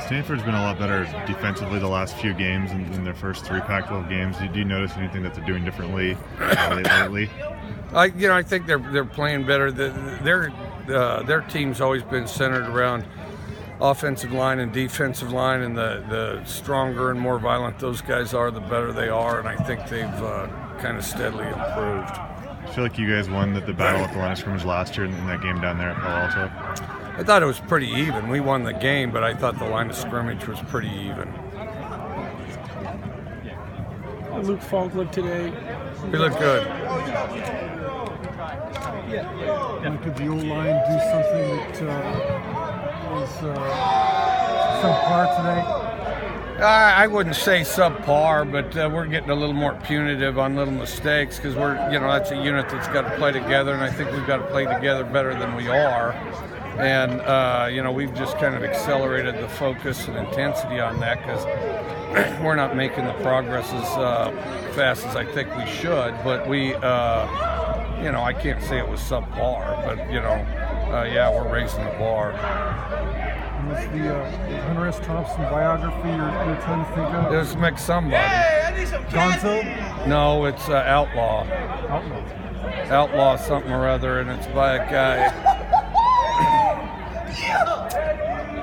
Stanford's been a lot better defensively the last few games in their first 3 Pac-12 games. Do you notice anything that they're doing differently lately? I think they're playing better. Their team's always been centered around offensive line and defensive line, and the stronger and more violent those guys are, the better they are. And I think they've kind of steadily improved. I feel like you guys won the battle at the line of scrimmage last year in that game down there at Palo Alto. I thought it was pretty even. We won the game, but I thought the line of scrimmage was pretty even. Luke Falk looked today. He looked good. Could the O-line do something that was subpar today? I wouldn't say subpar, but we're getting a little more punitive on little mistakes because that's a unit that's got to play together, and I think we've got to play together better than we are. And, we've just kind of accelerated the focus and intensity on that because we're not making the progress as fast as I think we should. But I can't say it was subpar, but, we're raising the bar. And was the Hunter S. Thompson biography you're trying to think of? It was McSomebody. Gonzo? No, it's Outlaw. Outlaw something or other, and it's by a guy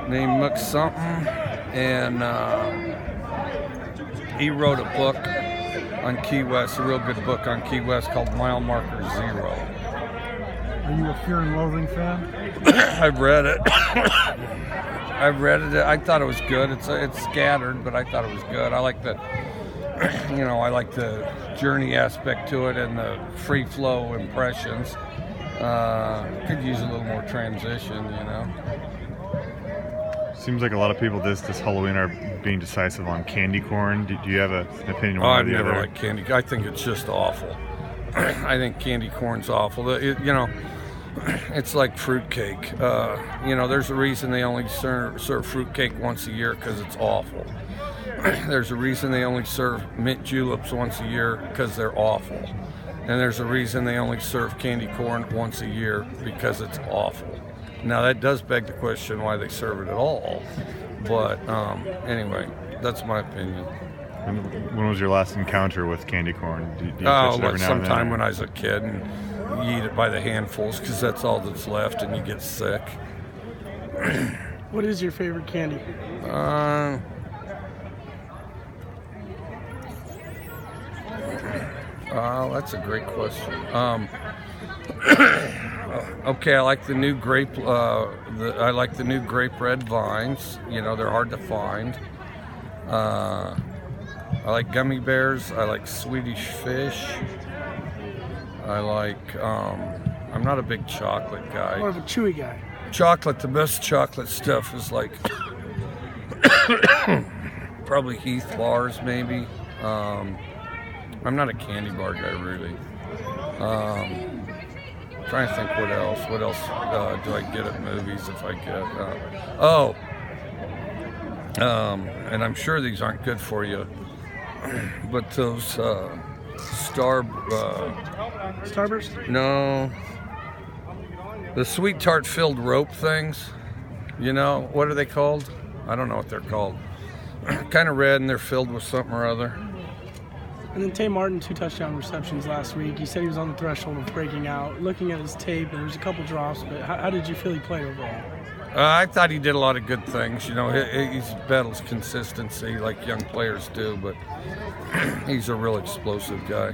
named Mick something, and he wrote a book on Key West, a real good book on Key West called Mile Marker Zero. Are you a Fear and Loathing fan? I've read it. I thought it was good. It's scattered, but I thought it was good. I like the journey aspect to it and the free flow impressions. Could use a little more transition, Seems like a lot of people this Halloween are being decisive on candy corn. Do you have an opinion on I've never liked candy. I think it's just awful. I think candy corn's awful. It's like fruitcake. There's a reason they only serve fruitcake once a year because it's awful. There's a reason they only serve mint juleps once a year because they're awful. And there's a reason they only serve candy corn once a year because it's awful. Now, that does beg the question why they serve it at all. But anyway, that's my opinion. When was your last encounter with candy corn? Do you touch it every now and sometime then? when I was a kid, and you eat it by the handfuls because that's all that's left, and you get sick. What is your favorite candy? That's a great question. Okay, I like the new grape. I like the new grape red vines. They're hard to find. I like gummy bears. I like Swedish fish. I like. I'm not a big chocolate guy. More of a chewy guy. Chocolate. The best chocolate stuff is like probably Heath bars, maybe. I'm not a candy bar guy, really. Trying to think what else. What else do I get at movies if I get? And I'm sure these aren't good for you, but those Starburst? No. The sweet tart filled rope things. What are they called? I don't know what they're called. Kind of red and they're filled with something or other. And then Tay Martin, 2 touchdown receptions last week. He said he was on the threshold of breaking out. Looking at his tape, there was a couple drops, but how did you feel he played overall? I thought he did a lot of good things. He battles consistency like young players do, but he's a real explosive guy.